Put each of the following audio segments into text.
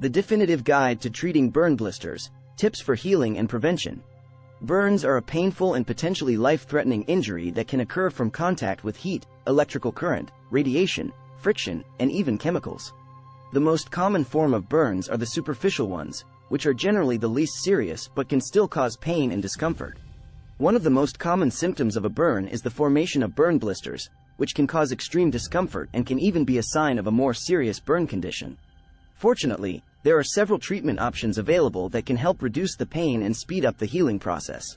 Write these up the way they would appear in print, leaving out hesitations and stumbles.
The definitive guide to treating burn blisters, tips for healing and prevention. Burns are a painful and potentially life-threatening injury that can occur from contact with heat, electrical current, radiation, friction, and even chemicals. The most common form of burns are the superficial ones, which are generally the least serious but can still cause pain and discomfort. One of the most common symptoms of a burn is the formation of burn blisters, which can cause extreme discomfort and can even be a sign of a more serious burn condition. Fortunately, there are several treatment options available that can help reduce the pain and speed up the healing process.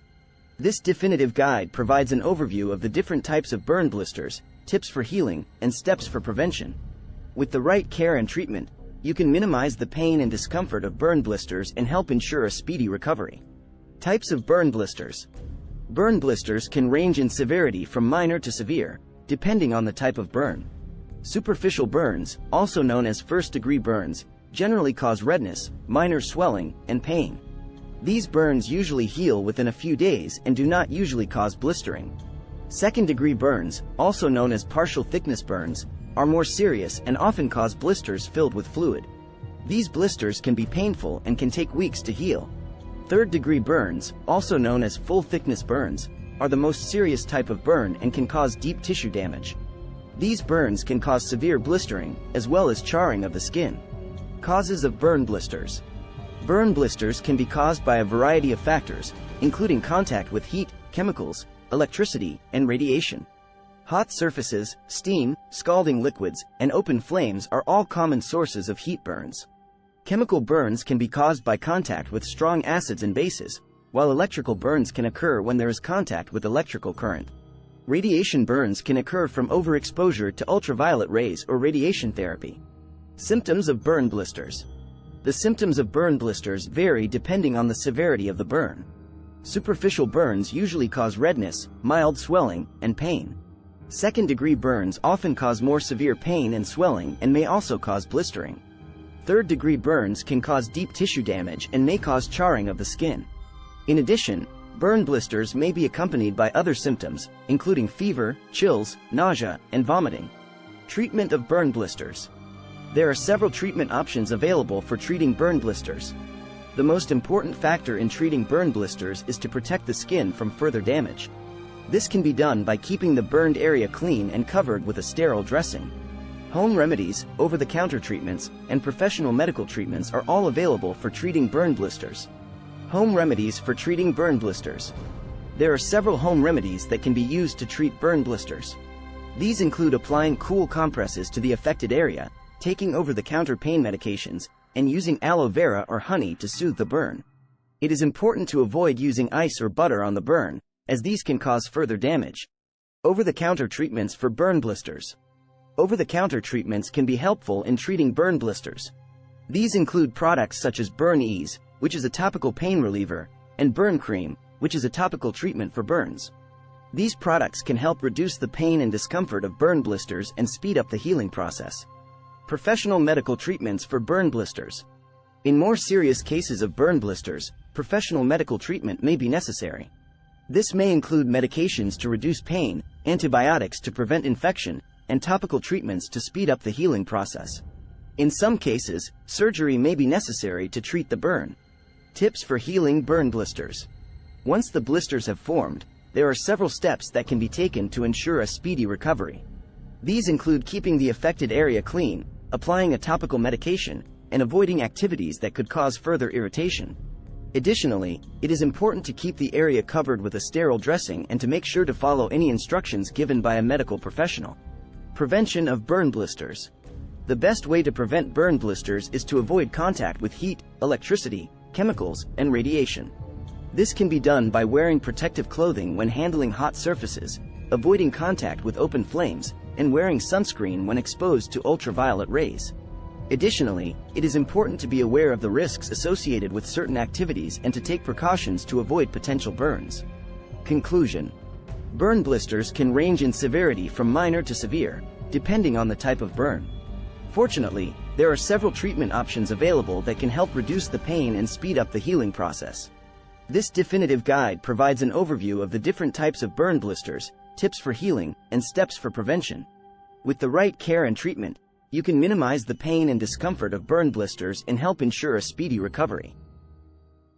This definitive guide provides an overview of the different types of burn blisters, tips for healing, and steps for prevention. With the right care and treatment, you can minimize the pain and discomfort of burn blisters and help ensure a speedy recovery. Types of burn blisters. Burn blisters can range in severity from minor to severe, depending on the type of burn. Superficial burns, also known as first-degree burns, generally cause redness, minor swelling, and pain. These burns usually heal within a few days and do not usually cause blistering. Second-degree burns, also known as partial thickness burns, are more serious and often cause blisters filled with fluid. These blisters can be painful and can take weeks to heal. Third-degree burns, also known as full-thickness burns, are the most serious type of burn and can cause deep tissue damage. These burns can cause severe blistering, as well as charring of the skin. Causes of burn blisters. Burn blisters can be caused by a variety of factors, including contact with heat, chemicals, electricity, and radiation. Hot surfaces, steam, scalding liquids, and open flames are all common sources of heat burns. Chemical burns can be caused by contact with strong acids and bases, while electrical burns can occur when there is contact with electrical current. Radiation burns can occur from overexposure to ultraviolet rays or radiation therapy. Symptoms of burn blisters. The symptoms of burn blisters vary depending on the severity of the burn. Superficial burns usually cause redness, mild swelling, and pain. Second-degree burns often cause more severe pain and swelling and may also cause blistering. Third-degree burns can cause deep tissue damage and may cause charring of the skin. In addition, burn blisters may be accompanied by other symptoms, including fever, chills, nausea, and vomiting. Treatment of burn blisters. There are several treatment options available for treating burn blisters. The most important factor in treating burn blisters is to protect the skin from further damage. This can be done by keeping the burned area clean and covered with a sterile dressing. Home remedies, over-the-counter treatments, and professional medical treatments are all available for treating burn blisters. Home remedies for treating burn blisters. There are several home remedies that can be used to treat burn blisters. These include applying cool compresses to the affected area, taking over-the-counter pain medications, and using aloe vera or honey to soothe the burn. It is important to avoid using ice or butter on the burn, as these can cause further damage. Over-the-counter treatments for burn blisters. Over-the-counter treatments can be helpful in treating burn blisters. These include products such as Burn Ease, which is a topical pain reliever, and Burn Cream, which is a topical treatment for burns. These products can help reduce the pain and discomfort of burn blisters and speed up the healing process. Professional medical treatments for burn blisters. In more serious cases of burn blisters, professional medical treatment may be necessary. This may include medications to reduce pain, antibiotics to prevent infection, and topical treatments to speed up the healing process. In some cases, surgery may be necessary to treat the burn. Tips for healing burn blisters. Once the blisters have formed, there are several steps that can be taken to ensure a speedy recovery. These include keeping the affected area clean, applying a topical medication, and avoiding activities that could cause further irritation. Additionally, it is important to keep the area covered with a sterile dressing and to make sure to follow any instructions given by a medical professional. Prevention of burn blisters. The best way to prevent burn blisters is to avoid contact with heat, electricity, chemicals, and radiation. This can be done by wearing protective clothing when handling hot surfaces, avoiding contact with open flames, and wearing sunscreen when exposed to ultraviolet rays. Additionally, it is important to be aware of the risks associated with certain activities and to take precautions to avoid potential burns. Conclusion. Burn blisters can range in severity from minor to severe, depending on the type of burn. Fortunately, there are several treatment options available that can help reduce the pain and speed up the healing process. This definitive guide provides an overview of the different types of burn blisters, tips for healing, and steps for prevention. With the right care and treatment, You can minimize the pain and discomfort of burn blisters and help ensure a speedy recovery.